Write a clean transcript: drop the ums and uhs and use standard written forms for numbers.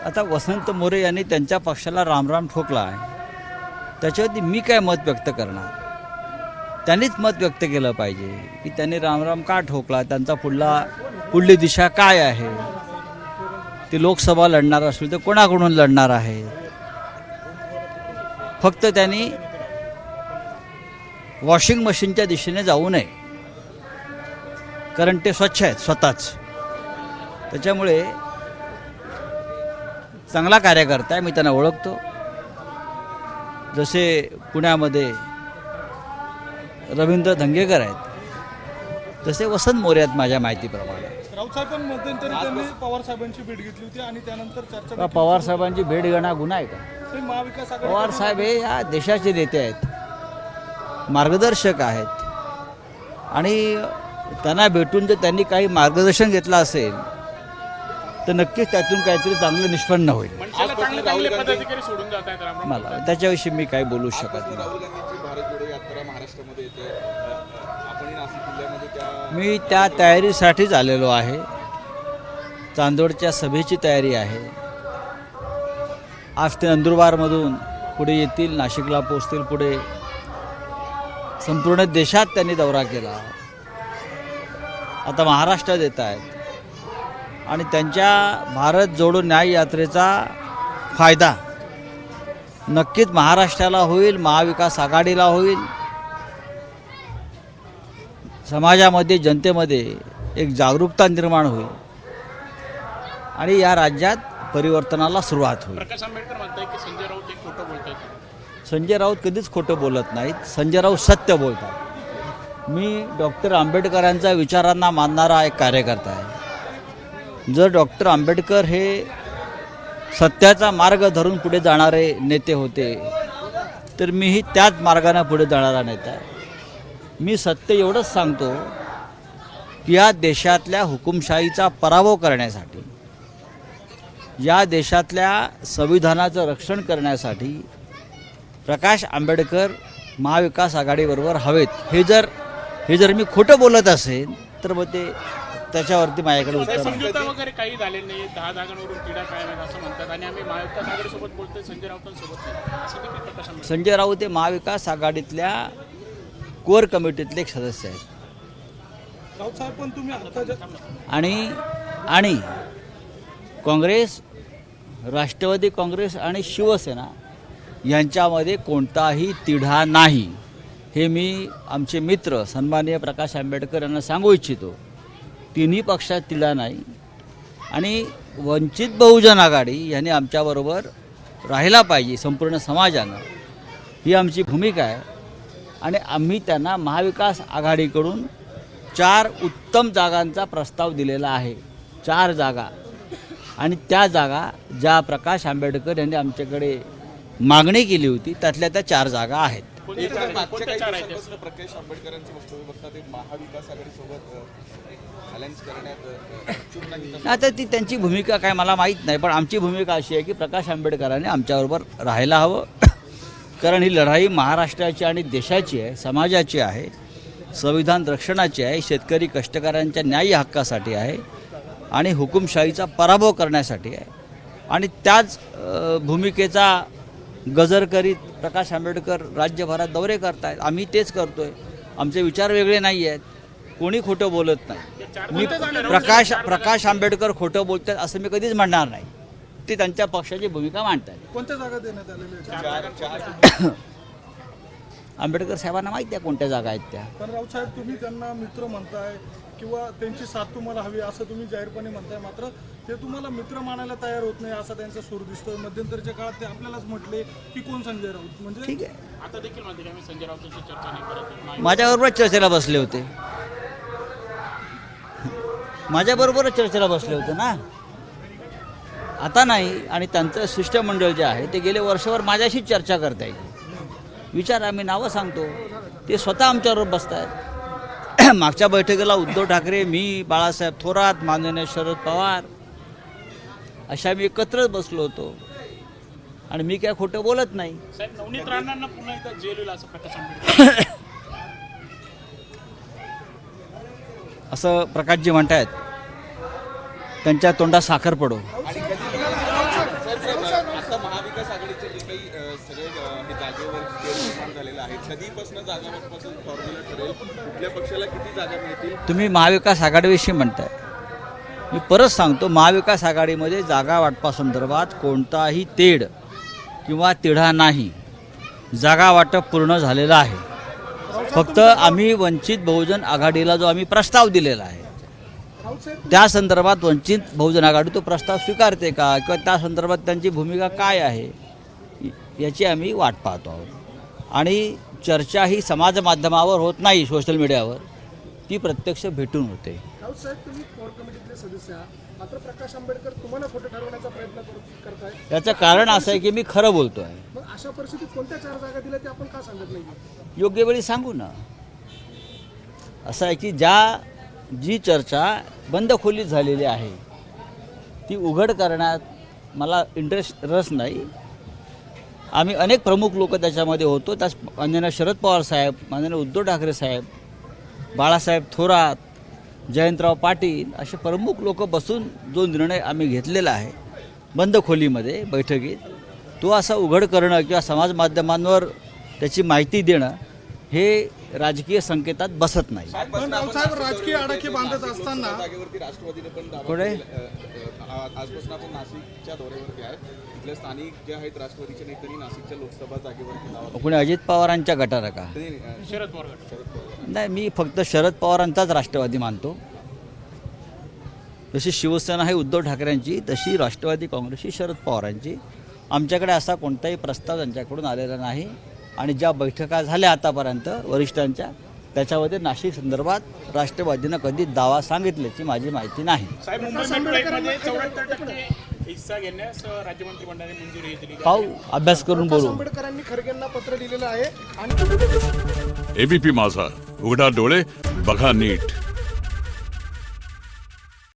आता वसंत मोरे यांनी त्यांच्या पक्षाला रामराम ठोकला आहे, त्याच्यावरती मी काय मत व्यक्त करणार? त्यांनीच मत व्यक्त केलं पाहिजे की त्यांनी रामराम का ठोकला, त्यांचा पुढली दिशा काय आहे, ते लोकसभा लढणार असेल तर कोणाकडून लढणार आहे. फक्त त्यांनी वॉशिंग मशीनच्या दिशेने जाऊ नये, कारण ते स्वच्छ आहेत स्वतःच. त्याच्यामुळे चांगला कार्यकर्ता आहे, मी त्यांना ओळखतो. जसे पुण्यामध्ये रवींद्र धंगेकर आहेत, तसे वसंत मोरे आहेत माझ्या माहितीप्रमाणे. राऊत साहेबांनी मध्यंतरी त्यांनी पवार साहेबांची भेट घेतली होती आणि त्यानंतर चर्चा. पवार साहेबांची भेट घेणं गुन्हा आहे का? महाविकास आघाडी पवार साहेब हे या देशाचे नेते आहेत, मार्गदर्शक आहेत, आणि त्यांना भेटून जर त्यांनी काही मार्गदर्शन घेतलं असेल तर नक्कीच त्यातून काहीतरी चांगलं निष्पन्न होईल. मला त्याच्याविषयी मी काही बोलू शकत नाही. मी त्या तयारीसाठीच आलेलो आहे. चांदोडच्या सभेची तयारी आहे. आज ते नंदुरबारमधून पुढे येतील, नाशिकला पोचतील, पुढे संपूर्ण देशात त्यांनी दौरा केला, आता महाराष्ट्रात येत आहेत. आणि त्यांच्या भारत जोडो न्याय यात्रेचा फायदा नक्कीच महाराष्ट्राला होईल, महाविकास आघाडीला होईल, समाजामध्ये जनतेमध्ये एक जागरूकता निर्माण होईल आणि या राज्यात परिवर्तनाला सुरुवात होईल. प्रकाश आंबेडकर म्हणतात की संजय राऊत एक खोटं बोलतात. संजय राऊत कधीच खोटं बोलत नाहीत. संजय राऊत सत्य बोलतात. मी डॉक्टर आंबेडकरांच्या विचारांना मानणारा एक कार्यकर्ता आहे. जर डॉक्टर आंबेडकर हे सत्याचा मार्ग धरून पुढे जाणारे नेते होते तर मीही त्याच मार्गाने पुढे जाणारा नेता आहे. मी सत्य एवढंच सांगतो की या देशातल्या हुकुमशाहीचा पराभव करण्यासाठी, या देशातल्या संविधानाचं रक्षण करण्यासाठी प्रकाश आंबेडकर महाविकास आघाडीबरोबर हवेत. हे जर मी खोटं बोलत असेल तर मग ते त्याच्यावरती माझ्याकडे उत्तर समझोता वगैरे काही झाले नाही. 10 जागांवरून तिढा काय नाही असं म्हणतात आणि आम्ही महाविकास आघाडीसोबत बोलतोय, संजय राऊतांसोबत नाही असं देखील प्रकाश आंबेडकर. संजय राऊत हे महाविकास आघाडीतल्या कोर कमिटीतले एक सदस्य आहेत. राऊत साहेब पण तुम्ही आता आणि काँग्रेस, राष्ट्रवादी काँग्रेस आणि शिवसेना यांच्यामध्ये कोणताही तिढा नाही, हे मी आमचे मित्र सन्माननीय प्रकाश आंबेडकर यांना सांगू इच्छितो. तिन्ही पक्षात तिढा नाही आणि वंचित बहुजन आघाडी यांनी आमच्याबरोबर राहिला पाहिजे संपूर्ण समाजानं, ही आमची भूमिका आहे. आणि आम्ही त्यांना महाविकास आघाडीकडून 4 उत्तम जागांचा प्रस्ताव दिलेला आहे. 4 जागा, आणि त्या जागा ज्या प्रकाश आंबेडकर यांनी आमच्याकडे मागणी केली होती त्यातल्या त्या 4 जागा आहेत. कोणत्या 4 आहेत? प्रकाश आंबेडकरांचं वक्तव्य बघता ते महाविकास आघाडीसोबत अलायन्स करण्यात आता ती त्यांची भूमिका काय मला माहीत नाही, पण आमची भूमिका अशी आहे की प्रकाश आंबेडकरांनी आमच्याबरोबर राहायला हवं, कारण ही लढाई महाराष्ट्राची आणि देशाची आहे, समाजाची आहे, संविधान रक्षणाची आहे, शेतकरी कष्टकऱ्यांच्या न्याय्य हक्कासाठी आहे आणि हुकुमशाहीचा पराभव करण्यासाठी आहे. आणि त्याच भूमिकेचा गजर करीत प्रकाश आंबेडकर राज्यभरात दौरे करतायत, आम्ही तेच करतोय. आमचे विचार वेगळे नाही आहेत, कोणी खोटं बोलत नाही. मी प्रकाश आंबेडकर खोटं बोलतात असं मी कधीच म्हणणार नाही. ते त्यांच्या पक्षाची भूमिका मांडतात. कोणत्या जागा देण्यात आलेल्या? आंबेडकर साहेबांना माहिती आहे कोणत्या जागा आहेत त्या. पण राऊत साहेब तुम्ही त्यांना मित्र म्हणताय किंवा त्यांची साथ तुम्हाला हवी असं तुम्ही जाहीरपणे म्हणताय, मात्र ते तुम्हाला मित्र मानायला तयार होत नाही असा त्यांचा सूर दिसतोय. मध्यंतरीच्या काळात ते आपल्यालाच म्हटले की कोण संजय राऊत, म्हणजे ठीक आहे, आता देखील म्हणते की आम्ही संजय राऊतांची चर्चा नाही करत. माझ्याबरोबरच चर्चेला बसले होते, माझ्याबरोबरच चर्चेला बसले होते ना, आता नाही. आणि त्यांचं शिष्टमंडळ जे आहे ते गेले वर्षभर माझ्याशीच चर्चा करता येईल. विचार, आम्ही नावं सांगतो, ते स्वतः आमच्याबरोबर बसत आहेत. मागच्या बैठकीला उद्धव ठाकरे, मी, बाळासाहेब थोरात, माननीय शरद पवार अशा मी एकत्रच बसलो होतो आणि मी काय खोटं बोलत नाही. साहेब, नवनीत राणांना पुन्हा एकदा जेल होईल असं प्रकाश आंबेडकर असं प्रकाशजी म्हणतायत, त्यांच्या तोंडात साखर पडो. आता महाविकास आघाडीचे जे काही सगळे हे जागेवर निर्माण झालेलं आहे, कधीपासून जागावाटपासून फॉर्म्युला ठरेल, कुठल्या पक्षाला किती जागा मिळतील? तुम्ही महाविकास आघाडीविषयी म्हणताय, मी परत सांगतो, महाविकास आघाडीमध्ये जागा वाटपासंदर्भात कोणताही तेढ किंवा तिढा नाही. जागा वाटप पूर्ण झालेलं आहे. फक्त आम्ही वंचित बहुजन आघाडीला जो आम्ही प्रस्ताव दिलेला आहे त्या संदर्भात वंचित बहुजन आघाडी तो प्रस्ताव स्वीकारते का किंवा त्या संदर्भात त्यांची भूमिका काय आहे याची आम्ही वाट पाहतो आहोत. आणि चर्चा ही समाज माध्यमावर होत नाही, सोशल मीडियावर, ती प्रत्यक्ष भेटून होते. राऊत साहेब, तुम्ही कोर कमिटीतले सदस्य आहात, मात्र प्रकाश आंबेडकर तुम्हाला खोटं ठरवण्याचा प्रयत्न करताय. याचं कारण असं आहे की मी खरं बोलतो आहे. मग अशा परिस्थितीत कोणत्या 4 जागा दिल्या ते आपण का सांगत नाही? योग्य वेळी सांगू ना. असं आहे की जी चर्चा बंद खोलीत झालेली आहे ती उघड करण्यात मला रस नाही. आम्ही अनेक प्रमुख लोक त्याच्यामध्ये होतो. त्यास माननीय शरद पवार साहेब, माननीय उद्धव ठाकरे साहेब, बाळासाहेब थोरात, जयंतराव पाटील असे प्रमुख लोक बसून जो निर्णय आम्ही घेतलेला आहे बंद खोलीमध्ये बैठकीत, तो असा उघड करणं किंवा समाज माध्यमांवर त्याची माहिती देणं हे राजकीय संकेतात बसत नाही. पण रावसाहेब, राजकीय आडाखे बांधत असताना जागेवरती राष्ट्रवादीने पण दावा पुढे? केलेला आहे. आजपासून आपण नाशिकच्या दौऱ्यावरती आहे. इथले स्थानिक जे आहेत राष्ट्रवादीचे नेत्यांनी नाशिकच्या लोकसभा जागेवरती दावा कोणी अजित पवारांच्या गटाला का? केला. शरद पवार नाही, मी फक्त शरद पवारांचाच राष्ट्रवादी मानतो. जशी शिवसेना ही उद्धव ठाकरेंची, तशी राष्ट्रवादी काँग्रेस ही शरद पवारांची. आमच्याकडे असा कोणताही प्रस्ताव त्यांच्याकडून आलेला नाही. आणि ज्या बैठका झाल्या आतापर्यंत वरिष्ठांच्या, त्याच्यामध्ये नाशिक संदर्भात राष्ट्रवादीनं कधी दावा सांगितल्याची माझी माहिती नाही. साहेब, मुंबई मेट्रोमध्ये 74% हिस्सा घेण्यास राज्य मंत्रिमंडळाने मंजुरी दिली. पाहू, अभ्यास करून बोलू. आंबेडकरांनी खरगेंना पत्र लिहिलेलं आहे आणि एबीपी माझा, उघडा डोळे बघा नीट.